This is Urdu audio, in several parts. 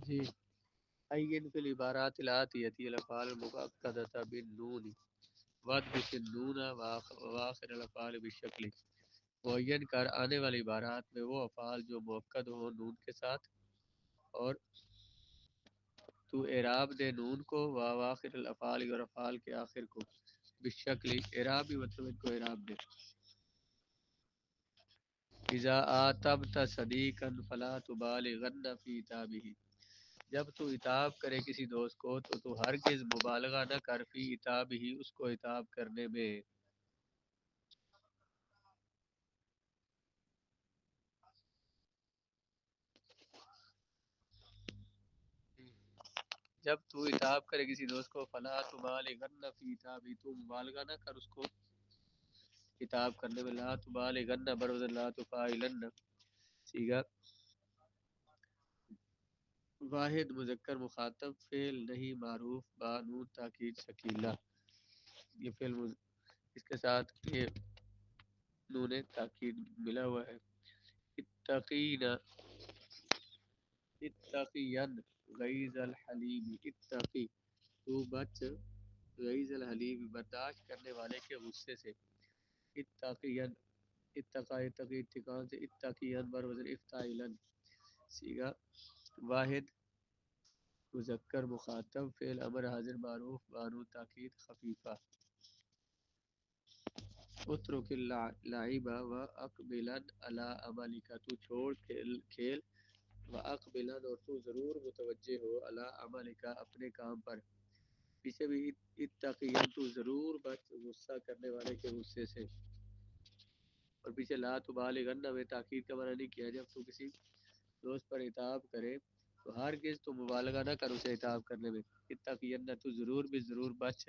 جی عین فی العبارات الآتیتی الافعال المؤکدۃ بالنون وَاضْبِطِ النون وآخر الافعال بالشکل، معین کر آنے والی عبارات میں وہ افعال جو مؤکد ہوں نون کے ساتھ، اور تو اعراب دے نون کو واخر الافعال اور افعال کے آخر کو بالشکل، اعراب بھی مطلب ان کو اعراب دے. اذا آتبت صدیقا فلا تبالغن فی عتابہ، جب تو عتاب کرے کسی دوست کو تو ہرگز مبالغہ نہ کر فی عتابہ، اس کو عتاب کرنے میں. جب تو عتاب کرے کسی دوست کو فلا تبالغن فی عتابہ، تو مبالغہ نہ کر اس کو عتاب کرنے میں. لا تبالغن بروز لا تفاعلن، سیگا واحد مذکر مخاطب فعل نہیں معروف با نون تاکید شکیلا، یہ اس کے ساتھ یہ نون تاکید ملا ہوا ہے. اتقینا، اتقین غیظ الحلیم، اتقی تو بچ غیظ الحلیم برداشت کرنے والے کے غصے سے. اتقین، اتقا اتقی اتقان سے، اتقین بر وزن افتائلن، سیگا واحد مذکر مخاطب فعل امر حاضر معروف بانو تاکید خفیفہ. اترک اللعب و اقبلن علی عملک، تو چھوڑ کھیل و اقبلن اور تو ضرور متوجہ ہو علی عملک اپنے کام پر. پیچھے بھی اتقین تو ضرور بچ غصہ کرنے والے کے غصے سے، اور پیچھے لا تبالغن میں تاکید کا معنی نہیں کیا. جب تو کسی دوست پر عتاب کرے تو ہرگز تو مبالغہ نہ کر اسے عتاب کرنے میں. اتقین تو ضرور بھی ضرور بچ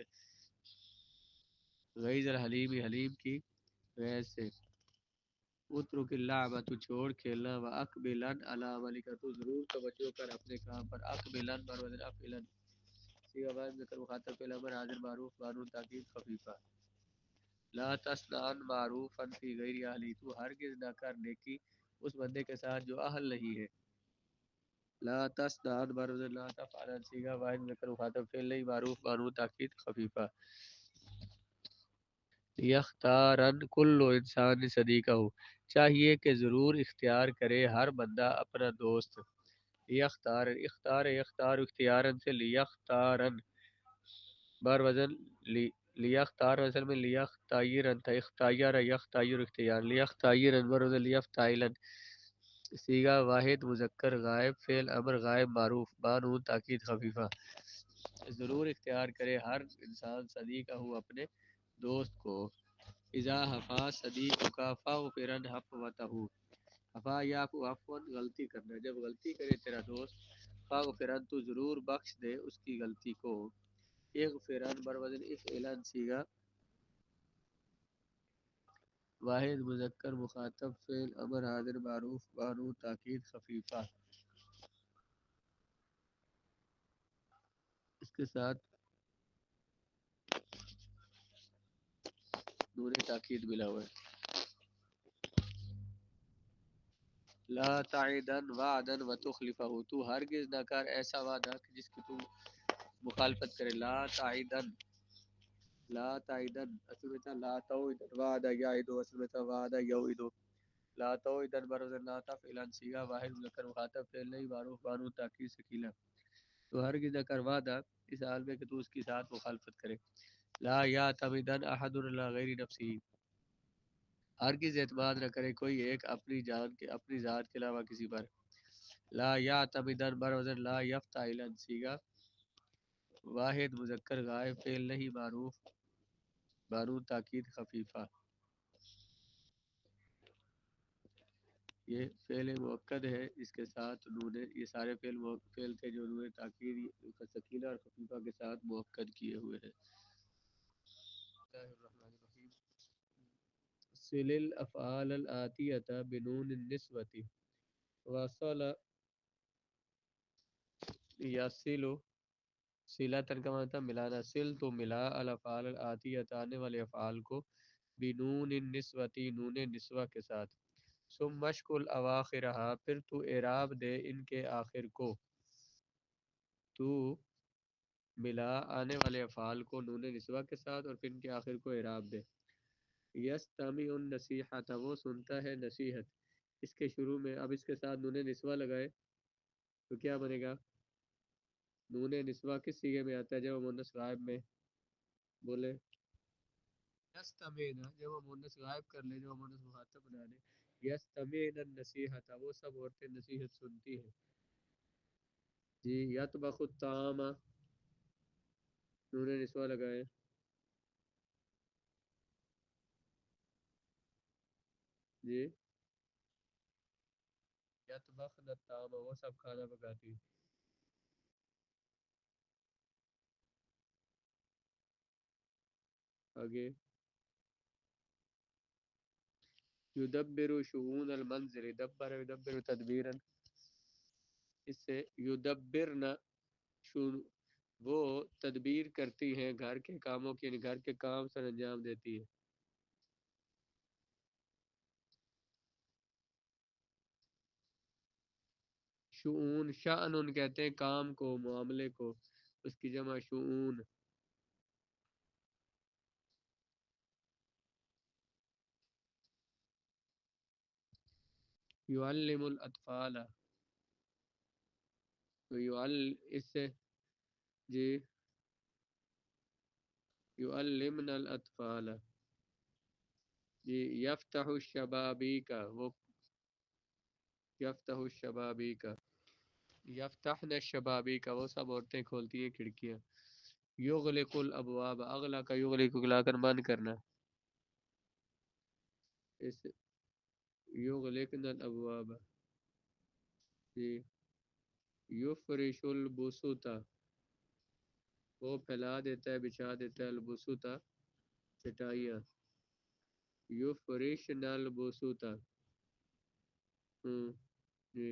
غیظ الحلیم حلیم کی غیظ سے. اترک اللعب تو چھوڑ کھیلنا و اقبلن علی عملک تو ضرور توجہ کر اپنے کام پر. اقبلن بر وزن افعلن، سیغہ واحد ذکر مخاطب فعل امر حاضر معروف بانون تاکید خفیفہ. لا تصنعن معروفا فی غیر اہلی، تو ہرگز نہ کر نیکی اس بندے کے ساتھ جو اہل نہیں ہے. لا تصنعن بر وزن لا تفعلن، سیغہ واحد ذکر مخاطب فعل نہیں معروف بانون تاکید خفیفہ. یختارن کل انسان صدیقہ، چاہیے کہ ضرور اختیار کرے ہر بندہ اپنا دوست. یختار، اختار یختار اختیارن سے لیختارن بار وزن لیختار وزن میں لیختایرن تھا، اختیر یختیر اختیار، لیختایرن بار وزن لیفتائلن، سیگا واحد مذکر غائب فعل امر غائب معروف بانون تاکید خفیفہ. ضرور اختیار کرے ہر انسان صدیقہ ہو اپنے دوست کو. اذا حفا صدیق کا فاغفرن حفوتہ، حفا یا عفوا غلطی کرنا، جب غلطی کرے تیرا دوست فاغفرن تو ضرور بخش دے اس کی غلطی کو. اغفرن بر وزن افعلن، سیگا واحد مذکر مخاطب فعل امر حاضر معروف بانون تاکید خفیفہ. اس کے ساتھ نور تاکید ملا ہوا ہے. لا تعدن وعدن وتخلفہ، تو ہرگز نہ کر ایسا وعدہ جس کی تو مخالفت کرے. لا تعدن، لا تعدن اصل میں تھا لا توعدن وعدہ یعدو، اصل میں تھا وعدہ یوعدو. لا توعدن بروزن لا تفعلن، سیغہ واحد مذکر مخاطب فعل نہیں معروف بانون تاکید ثقیلہ. تو ہرگز نہ کر وعدہ اس حال میں کہ تو اس کے ساتھ مخالفت کرے. لا یعتمدن احد علی غیر نفسہ، ہرگز اعتماد نہ کرے کوئی ایک اپنی جان کے اپنی ذات کے علاوہ کسی پر. لا یعتمدن بر وزن لا یفتعلن، سیگا واحد مذکر غائب فعل نہیں معروف بانون تاکید خفیفہ. یہ فعل مؤکد ہے، اس کے ساتھ نون، یہ سارے فعل تھے جو نون تاکید ثقیلہ اور خفیفہ کے ساتھ مؤکد کیے ہوئے ہیں. بسم اللہ الرحمن الرحیم. صل الافعال الآتیۃ بنون النسوۃ وصل یصل، صلۃ کا مطلب ملانا، سل تو ملا الافعال الآتیۃ آنے والے افعال کو بنون النسوۃ نون نسوہ کے ساتھ. ثم مشکل اواخرہا، پھر تو اعراب دے ان کے آخر کو. تو ملا آنے والے افعال کو نون نسوہ کے ساتھ اور پھر ان کے آخر کو اعراب دے. یستمع النصیحۃ، وہ سنتا ہے نصیحت. اس کے شروع میں اب اس کے ساتھ نون نسوہ لگائے تو کیا بنے گا؟ نون نسوہ کس صیغے میں آتا ہے جب وہ مؤنث غائب میں بولے؟ یستمعن، جب وہ مؤنث غائب کر لے، جو مؤنث مخاطب بنا لے. یستمعن النصیحۃ، وہ سب عورتیں نصیحت سنتی ہیں. جی. یطبخ الطعام، نون نسوہ لگائے. جی. یطبخن الطعام، وہ سب کھانا پکاتی. آگے. یدبر شؤون المنزل، دبر یدبر تدبیرا. اس سے یدبرن، وہ تدبیر کرتی ہیں گھر کے کاموں کی، یعنی گھر کے کام سر انجام دیتی ہے. شؤون، شأن کہتے ہیں کام کو، معاملے کو، اس کی جمع شؤون. یعلم الاطفال، تو اس سے. جی. یعلمن الاطفال. جی. یفتح الشبابیک، وہ یفتح الشبابیک. یفتحن الشبابیک، وہ سب عورتیں کھولتی ہیں کھڑکیاں. یغلق الابواب، اغلق کا یغلق کو لا کر بند کرنا. اس یغلقن الابواب. جی. یفرش البسوط، وہ پھیلا دیتا ہے، بچھا دیتا ہے، البسوط چٹائیاں. یفرشن البسوط. جی.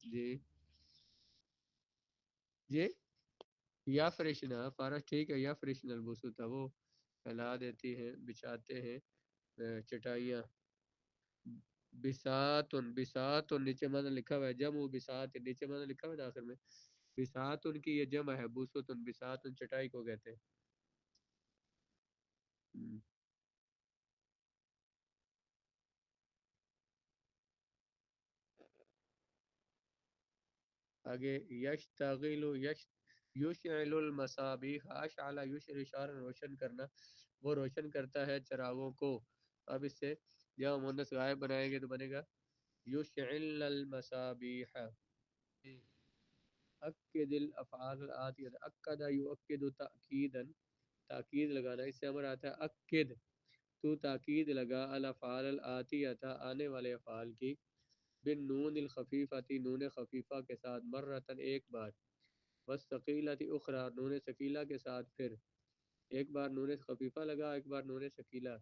جی. جی. یا فرشنا فارش ٹھیک ہے. یا فرشنا البسوط، وہ پھیلا دیتی ہیں، بچھاتے ہیں چٹائیاں. بساتن، بساتن نیچے معنی لکھا ہوا ہے، جمع بسات، نیچے معنی لکھا ہوا ہے نا آخر میں. بساتن کی یہ جمع ہے، بوسوتن، بساتن چٹائی کو کہتے ہیں. آگے. یشتغل یشعل المصابیح، اشعل یشعل اشارہ روشن کرنا، وہ روشن کرتا ہے چراغوں کو. اب اس سے جب مؤنث غائب بنائیں گے تو بنے گا یشعل المصابیح. اکد الافعال الاتیہ، اکد یؤکد تاکیدا، تاکید لگانا. اس سے امر آتا ہے اکد، تو تاکید لگا، الافعال الاتیہ، آنے والے افعال کی، بالنون الخفیفۃ، نون خفیفہ کے ساتھ، مرتن ایک بار، والثقیلۃ اخری، نون ثقیلہ کے ساتھ پھر ایک بار نون خفیفہ لگا، ایک بار نون ثقیلہ.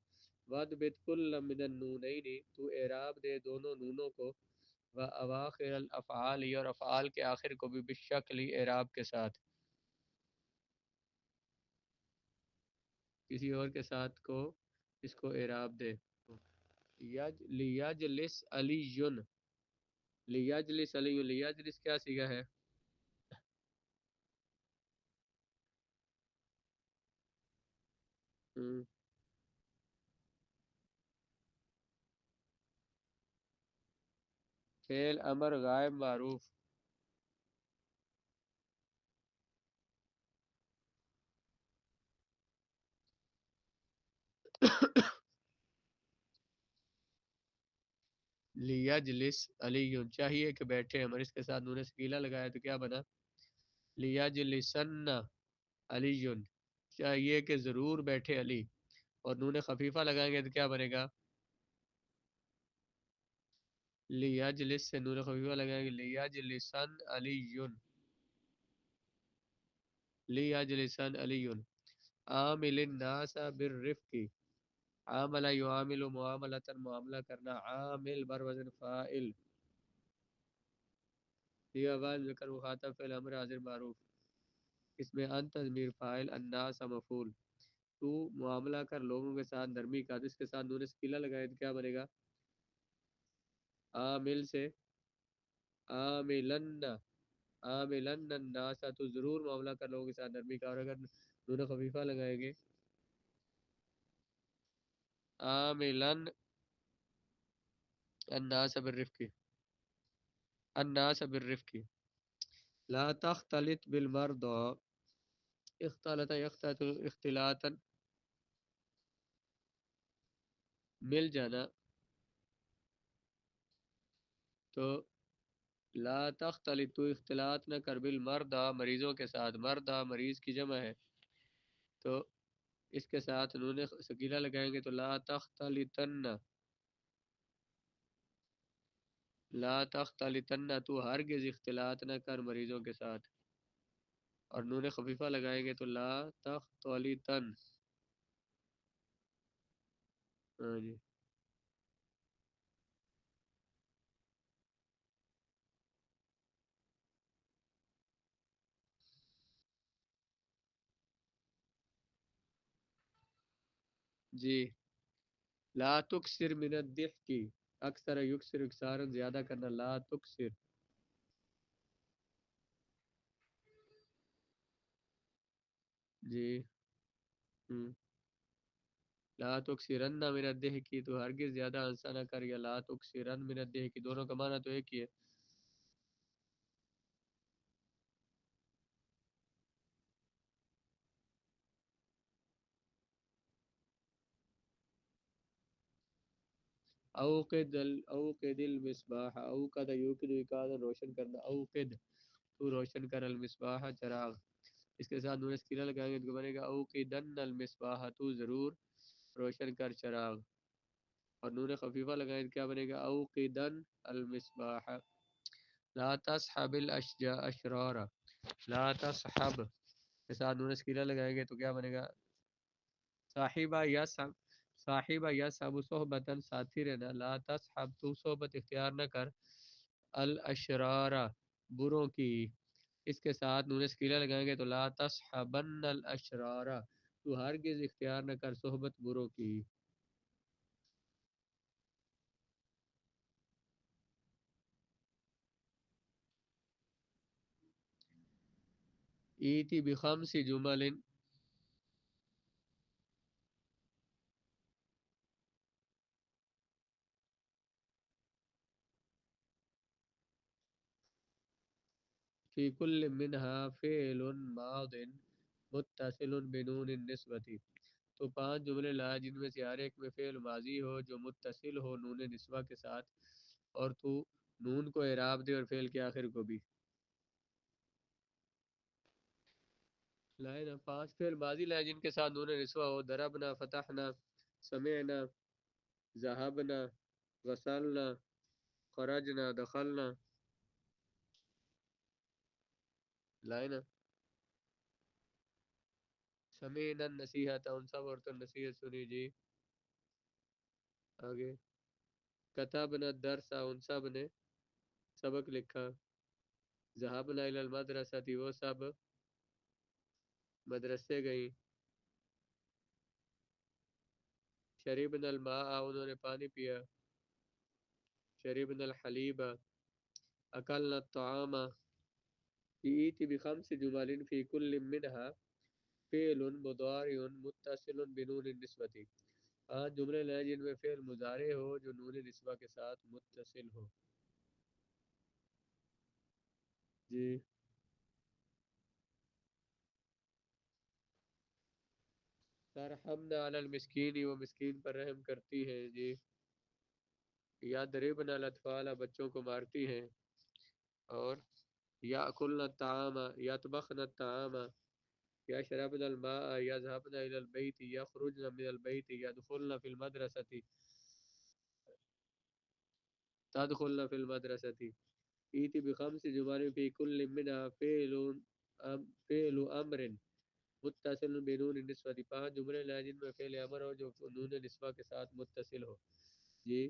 وَاضْبِطْ كُلًّا مِنَ النُّونَيْنِ، تو اعراب دے دونوں نونوں کو، وَأَوَاخِرَ الْأَفْعَالِ، اور افعال کے آخر کو بھی، بالشکل اعراب کے ساتھ، کسی اور کے ساتھ کو اس کو اعراب دے. لیجلس علی، لیجلس علی، لیجلس کیا صیغہ ہے؟ فعل امر غائب معروف. لیجلس علی، چاہیے کہ بیٹھے. ہمارے اس کے ساتھ نون ثقیلہ لگایا تو کیا بنا؟ لیجلسن علی، چاہیے کہ ضرور بیٹھے علی. اور نون خفیفہ لگائیں گے تو کیا بنے گا؟ لیجلس سے نون خفیفہ لگائیں گے، لیجلسن علی، لیجلسن علی. عامل الناس بالرفق، عامل یعامل معاملتا، معاملہ کرنا، عامل بر وزن فاعل. یہ آواز ذکر مخاطب فعل امر حاضر معروف. اس میں انت ضمیر فاعل، الناس مفعول. تو معاملہ کر لوگوں کے ساتھ نرمی کا، تو اس کے ساتھ نون ثقیلہ لگائے تو کیا بنے گا؟ عامل سے عاملن عاملن الناس، تو ضرور معاملہ کر لوگوں کے ساتھ نرمی کا، اور اگر نون خفیفہ لگائیں گے عاملن الناس بالرفق، الناس بالرفق. لا تختلط بالمرضى، اختلط يختلط اختلاطا، مل جانا. تو لا تختلط، تو اختلاط نہ کر، بالمرضى مریضوں کے ساتھ، مردہ مریض کی جمع ہے، تو اس کے ساتھ نون سکیلا لگائیں گے تو لا تختلطن، لا تختلطن، تو ہرگز اختلاط نہ کر مریضوں کے ساتھ، اور نون خفیفہ لگائیں گے تو لا تختلطن. ہاں جی. جی. لا تکثر من الضحک، اکثر یکثر اکثارا زیادہ کرنا، لا تکثر. جی. ہم. لا تکثرن من الضحک، تو ہرگز زیادہ ہنسا نہ کر، یا لا تکثرن من الضحک، دونوں کا معنی تو ایک ہی ہے. اوقد المصباح، اوقد یوقد ایقاظا روشن کرنا، اوقد تو روشن کر، المصباح چراغ، اس کے ساتھ نون سکینہ لگائیں گے تو بنے گا اوقدن المصباح، تو ضرور روشن کر چراغ، اور نون خفیفہ لگائیں تو کیا بنے گا اوقدن المصباح. لا تصحب الاشرار، لا تصحب کے ساتھ نون سکینہ لگائیں گے تو کیا بنے گا صاحبہ یا صاحبہ یا صاحب صحبتن، ساتھی رہنا، لا تصحب تو صحبت اختیار نہ کر، الاشرار بروں کی، اس کے ساتھ نون سکیلا لگائیں گے تو لا تصحبن الاشرار، تو ہرگز اختیار نہ کر صحبت بروں کی. ایتی بخمس جمل فی کل منها فعل ماض متصل بنون النسبتی، تو پانچ جملے لائے جن میں سے ہر ایک میں فعل ماضی ہو جو متصل ہو نون نسوہ کے ساتھ، اور تو نون کو اعراب دے اور فعل کے آخر کو بھی. لائے نا پانچ فعل ماضی لائے جن کے ساتھ نون نسوہ ہو، ضربنا، فتحنا، سمعنا، ذهبنا، وصلنا، خرجنا، دخلنا. لائے نا سمعنا النصیحت، ان سب عورتوں نے نصیحت سنی. جی. آگے کتبنا الدرس، ان سب نے سبق لکھا. ذهبنا الى المدرسة، وہ سب مدرسے گئی. شربنا الماء، انہوں نے پانی پیا. شربنا الحلیب، اکلنا الطعام. ایتی بخمس جمل فی کل منها فعل مضارع متصل بنون النسبة، پانچ جملے لیں جن میں فعل مضارع ہو جو نون نسبہ کے ساتھ متصل ہو. جی. ترحمنا علی المسکین، وہ مسکین پر رحم کرتی ہیں. جی. یضربن الاطفال، بچوں کو مارتی ہیں. اور یاکلن الطعام، یطبخن الطعام. یشربن الماء، یذهبن الى البیت، یخرجن من البیت، یدخلن فی المدرسة، تدخلن فی المدرسة. ایتی بخمس جمل فی کل منها فعل امر متصل بنون النسوة، پانچ جملے لائے جن میں فعل امر ہو جو نون نسوہ کے ساتھ متصل ہو. جی.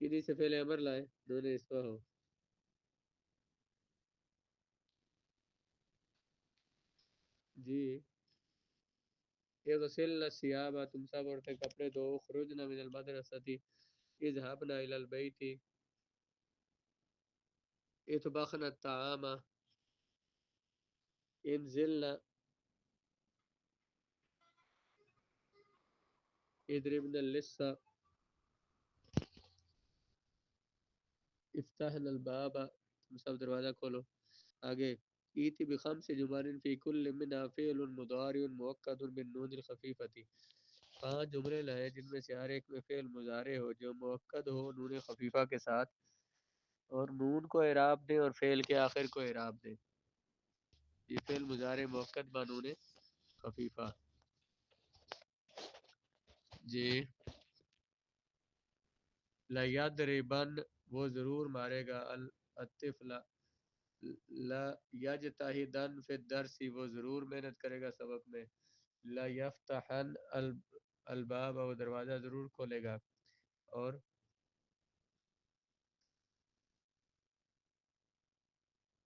انہی سے فعل امر لائے نون نسوہ ہو. جی. اغسلن الثياب، تم سب عورتیں کپڑے دھو. خرجنا من المدرسة، اذهبنا الى البيت. جی. اغسلن الثياب، تم سب عورتیں کپڑے دھو. خرجنا من المدرسة، اذهبنا الى البيت. جی. اغسلن الثياب، تم سب عورتیں کپڑے دھو. خرجنا من المدرسة، اذهبنا الى البيت. اطبخنا الطعام، انزلنا، اضربنا اللص، افتحنا الباب، تم سب دروازہ کھولو. آگے ایتی بخمس جمل فی کل منها فعل مضارع مؤکد بالنون الخفیفۃ. پانچ جملے لائے جن میں سے ہر ایک میں فعل مضارع ہو جو مؤکد ہو نون خفیفہ کے ساتھ، اور نون کو اعراب دیں اور فعل کے آخر کو اعراب دیں. یہ فعل مضارع مؤکد بنون خفیفہ. جی لیضربن، وہ ضرور مارے گا، الطفل لا یجتہدن فی الدرس، وہ ضرور محنت کرے گا سبق میں. لا یفتحن الباب، وہ دروازہ ضرور کھولے گا. اور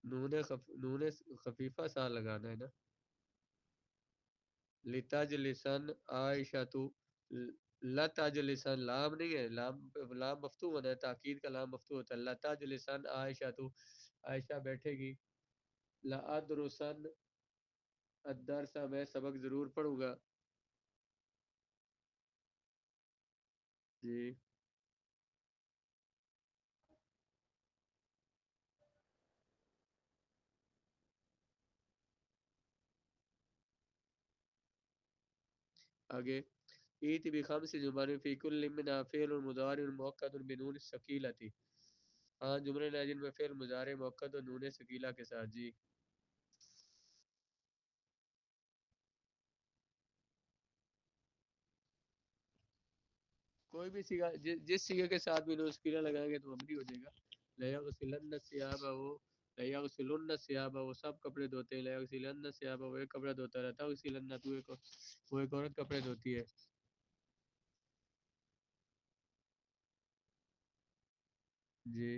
نون خفیفہ سا لگانا ہے نا. لتجلسن عائشہ، لتجلسن لام نہیں ہے، لام مفتوح ہونا ہے، تاکید کا لام مفتوح ہوتا ہے. لتجلسن عائشہ، عائشہ بیٹھے گی. لأدرسن الدرس، میں سبق ضرور پڑھوں گا. جی آگے ایت بخمس جمل فی کل منها فعل مضارع مؤکد بنون الثقیلۃ. ہاں جملے ہیں جن میں فعل مضارع مؤکد اور نون ثقیلہ کے ساتھ. جی کوئی بھی سیگا، جس سیگے کے ساتھ بھی نون ثقیلہ لگائیں گے تو مبنی ہو جائے گا. لیغسلن الثیاب، وہ لیغسلن الثیاب، وہ سب کپڑے دھوتے ہیں. لیغسلن الثیاب، وہ ایک کپڑا دھوتا رہتا ہے. غسلن، تو ایک، وہ ایک عورت کپڑے دھوتی ہے. جی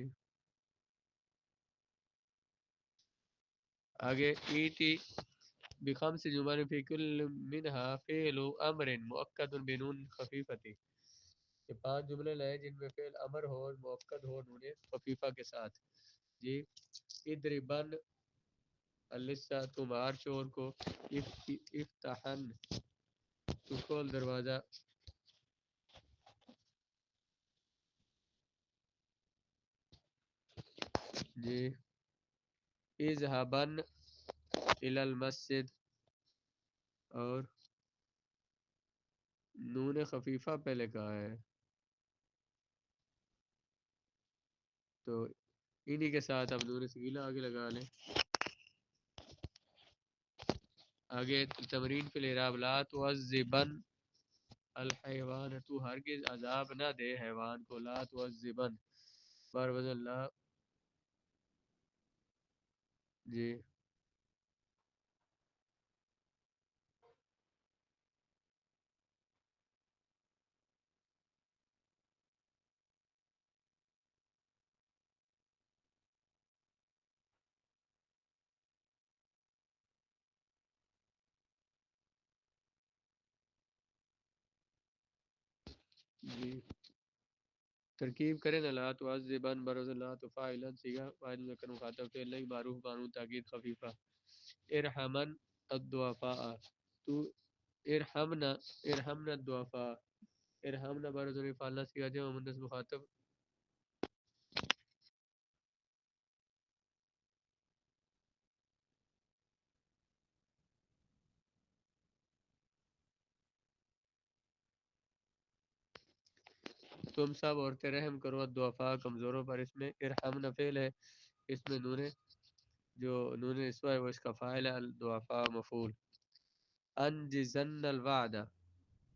آگے ایتی بخمس جمل فی کل منها فعل امر مؤکد بنون خفیفۃ. یہ پانچ جملے لائے جن میں فعل امر ہو اور مؤکد ہو نون خفیفہ کے ساتھ. جی اضربن اللص، تو مار چور کو. افتحن، تو کھول دروازہ. جی اذهبن الی المسجد، اور نون خفیفہ پہلے کہا ہے تو انہی کے ساتھ اب نون ثقیلہ آگے لگا لیں. آگے تمرین فی الاعراب. لا تعذبن الحیوان، تو ہرگز عذاب نہ دے حیوان کو. لا تعذبن بر وزن لا. جی جی ترکیب کریں نا. لا تعذبن بر وزن لا تفاعلا، صیغہ فاعل مذکر مخاطب فعل نہیں معروف بانون تاکید خفیفہ. ارحمن الضعفاء، تو ارحمنا، ارحمنا الضعفاء. ارحمنا بر وزن فعلنا صیغہ جمع مؤنث مخاطب. تم سب عورتیں رحم کرو الضعفاء کمزوروں پر. اس میں ارحمنا فعل ہے، اس میں نون، جو نون نسوہ ہے وہ اس کا فاعل ہے. الضعفاء مفعول. انجزن الوعد،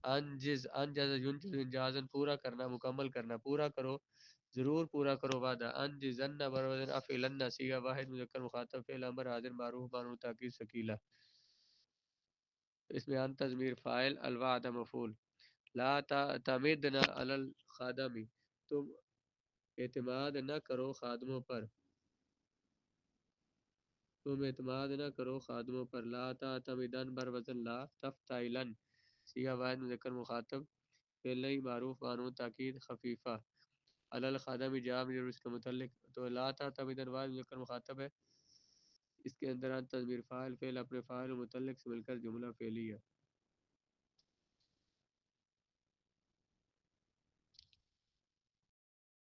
انجز، انجز ینجز انجازن، پورا کرنا، مکمل کرنا. پورا کرو، ضرور پورا کرو وعدہ. انجزن بروزن افعلن، صیغہ واحد مذکر مخاطب فعل امر حاضر معروف بانون تاکید ثقیلہ. اس میں ان تضمیر فاعل، الوعد مفعول. لا تعتمدن علی الخادم، تم اعتماد نہ کرو خادموں پر. تم اعتماد نہ کرو خادموں پر. لا تعتمدن بر وزن لا تفتعلن، صیغہ واحد مذکر مخاطب فعل نہیں معروف بانون تاکید خفیفہ. الخادم جام اور اس کے متعلق تو لا تھا تب ادھر بعد مذکر مخاطب ہے، اس کے اندر ان تضمیر فاعل فعل اپنے فاعل و متعلق سے مل کر جملہ فعلی ہے۔